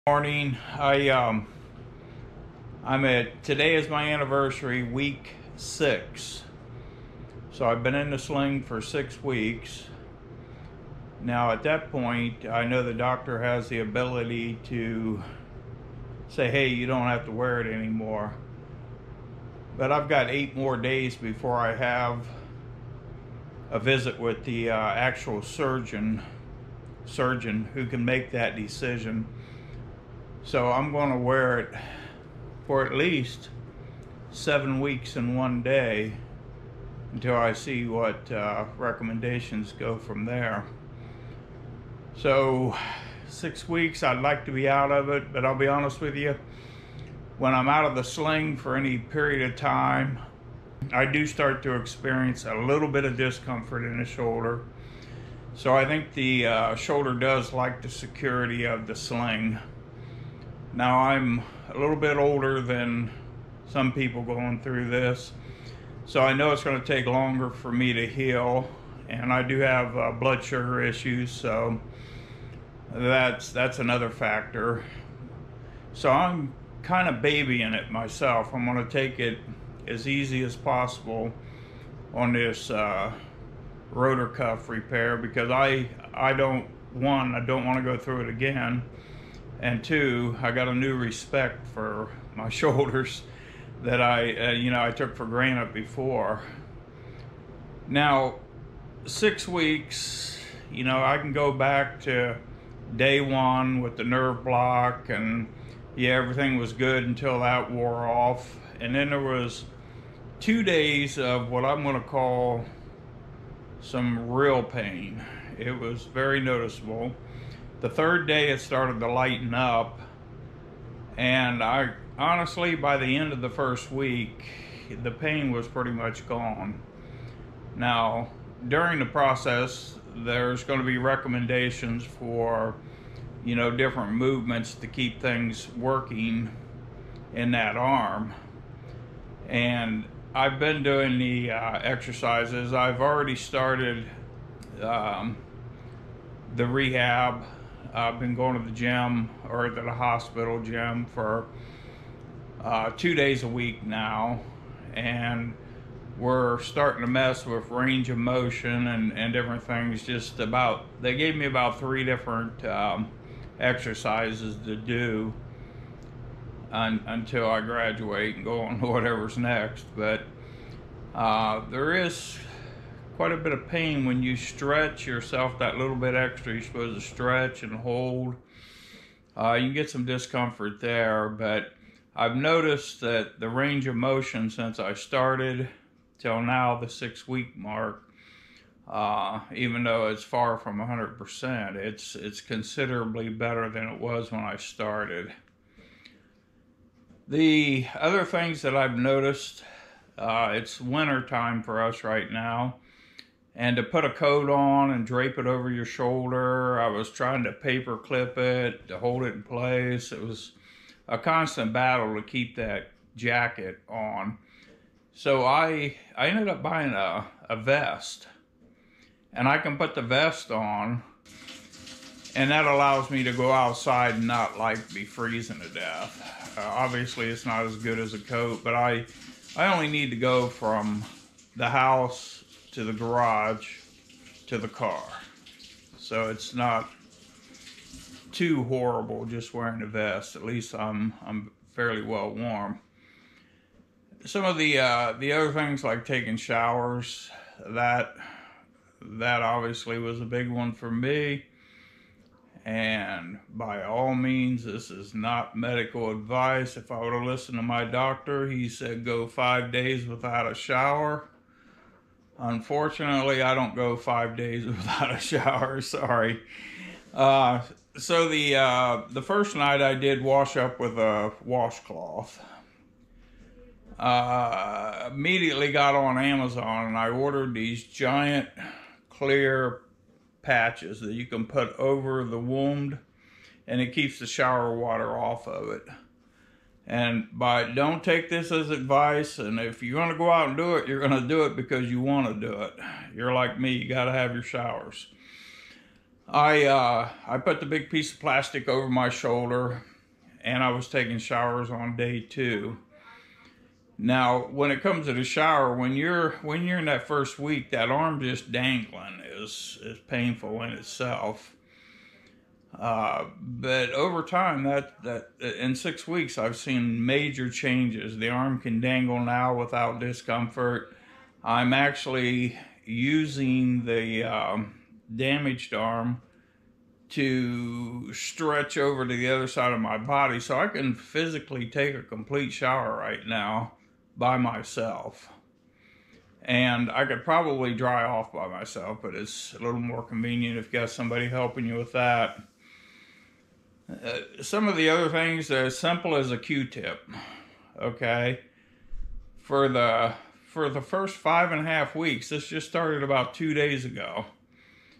Morning. Today is my anniversary, week 6. So I've been in the sling for 6 weeks. Now at that point, I know the doctor has the ability to say, hey, you don't have to wear it anymore. But I've got 8 more days before I have a visit with the actual surgeon who can make that decision. So I'm going to wear it for at least 7 weeks and 1 day until I see what recommendations go from there. So 6 weeks, I'd like to be out of it, but I'll be honest with you, when I'm out of the sling for any period of time, I do start to experience a little bit of discomfort in the shoulder. So I think the shoulder does like the security of the sling. Now I'm a little bit older than some people going through this, so I know it's going to take longer for me to heal, and I do have blood sugar issues, so that's another factor. So I'm kind of babying it myself. I'm going to take it as easy as possible on this rotor cuff repair, because I don't want to go through it again. And 2, I got a new respect for my shoulders that I took for granted before. Now, 6 weeks, I can go back to day 1 with the nerve block, and everything was good until that wore off. And then there was 2 days of what I'm going to call some real pain. It was very noticeable. The 3rd day it started to lighten up, and I honestly, by the end of the 1st week, the pain was pretty much gone. Now, during the process, there's going to be recommendations for, different movements to keep things working in that arm. And I've been doing the exercises. I've already started the rehab. I've been going to the gym, or to the hospital gym, for 2 days a week now, and we're starting to mess with range of motion and different things. They gave me about 3 different exercises to do until I graduate and go on to whatever's next. But there is quite a bit of pain when you stretch yourself that little bit extra. You're supposed to stretch and hold. You can get some discomfort there, but I've noticed that the range of motion since I started till now, the 6-week mark, even though it's far from 100%, it's considerably better than it was when I started. The other things that I've noticed, it's winter time for us right now. And to put a coat on and drape it over your shoulder, I was trying to paper clip it to hold it in place. It was a constant battle to keep that jacket on. So I ended up buying a vest. And I can put the vest on, and that allows me to go outside and not be freezing to death. Obviously it's not as good as a coat, but I only need to go from the house to the garage to the car, so it's not too horrible just wearing a vest. At least I'm fairly well warm. Some of the other things, like taking showers, that obviously was a big one for me. And by all means, this is not medical advice. If I would have listened to my doctor, he said go 5 days without a shower. Unfortunately, I don't go 5 days without a shower, sorry. So the first night I did wash up with a washcloth. Immediately got on Amazon and I ordered these giant clear patches that you can put over the wound, and it keeps the shower water off of it. And don't take this as advice, and if you're going to go out and do it, you're going to do it because you want to do it. You're like me, you got to have your showers. I put the big piece of plastic over my shoulder, and I was taking showers on day 2. Now, when it comes to the shower, when you're in that first week, that arm just dangling is painful in itself. But over time, that in 6 weeks, I've seen major changes. The arm can dangle now without discomfort. I'm actually using the damaged arm to stretch over to the other side of my body, so I can physically take a complete shower right now by myself. And I could probably dry off by myself, but it's a little more convenient if you got somebody helping you with that. Some of the other things are as simple as a Q-tip. Okay, for the first 5.5 weeks, this just started about 2 days ago.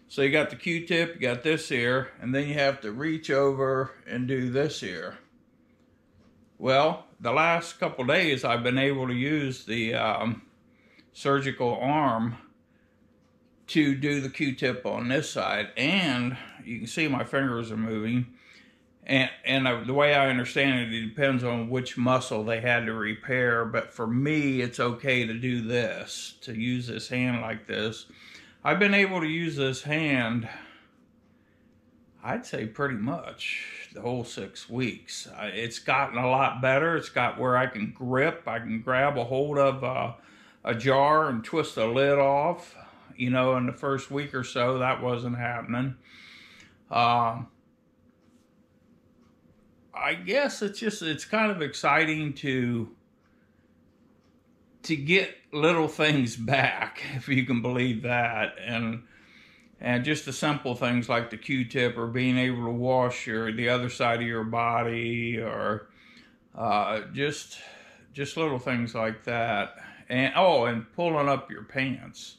So you got the Q-tip, you got this here, and then you have to reach over and do this here. Well, the last couple days I've been able to use the surgical arm to do the Q-tip on this side, and you can see my fingers are moving. And the way I understand it, it depends on which muscle they had to repair. But for me, it's okay to do this, to use this hand like this. I've been able to use this hand, I'd say pretty much the whole 6 weeks. It's gotten a lot better. It's got where I can grip. I can grab a hold of a jar and twist the lid off. You know, in the first week or so, that wasn't happening. I guess it's kind of exciting to get little things back, if you can believe that, and just the simple things like the Q-tip, or being able to wash the other side of your body, or just little things like that. And pulling up your pants.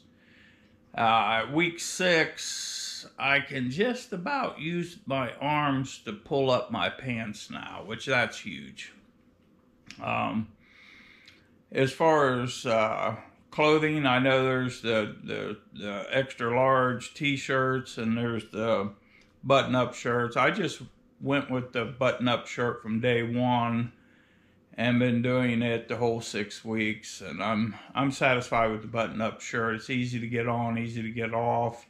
Week 6, I can just about use my arms to pull up my pants now, which that's huge. As far as clothing, I know there's the extra large t-shirts, and there's the button-up shirts. I just went with the button-up shirt from day 1 and been doing it the whole 6 weeks, and I'm satisfied with the button-up shirt. It's easy to get on, easy to get off.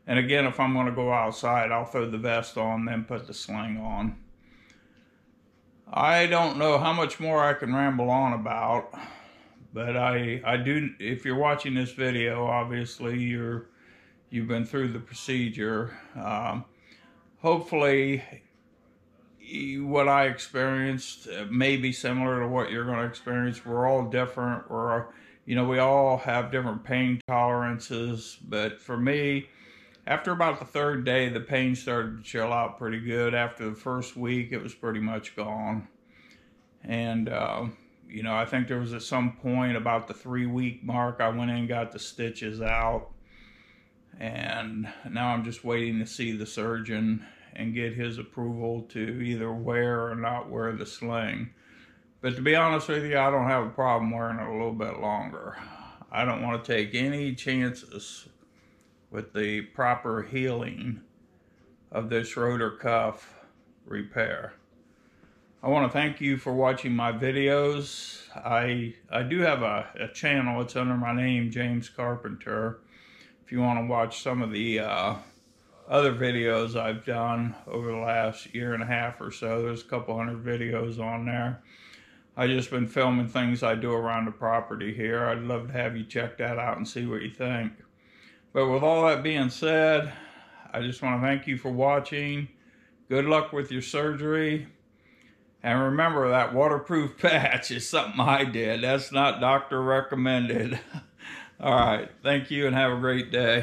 And again, if I'm going to go outside, I'll throw the vest on, then put the sling on. I don't know how much more I can ramble on about, but I do. If you're watching this video, obviously you've been through the procedure. Hopefully, what I experienced may be similar to what you're going to experience. We're all different. We all have different pain tolerances, but for me, after about the 3rd day, the pain started to chill out pretty good. After the first week, it was pretty much gone. And, I think there was at some point about the 3-week mark, I went in and got the stitches out. And now I'm just waiting to see the surgeon and get his approval to either wear or not wear the sling. But to be honest with you, I don't have a problem wearing it a little bit longer. I don't want to take any chances with the proper healing of this rotor cuff repair. I want to thank you for watching my videos. I do have a channel. It's under my name, James Carpenter. If you want to watch some of the other videos I've done over the last 1.5 years or so, there's a couple hundred videos on there. I've just been filming things I do around the property here. I'd love to have you check that out and see what you think. But with all that being said, I just want to thank you for watching. Good luck with your surgery. And remember, that waterproof patch is something I did. That's not doctor recommended. All right. Thank you and have a great day.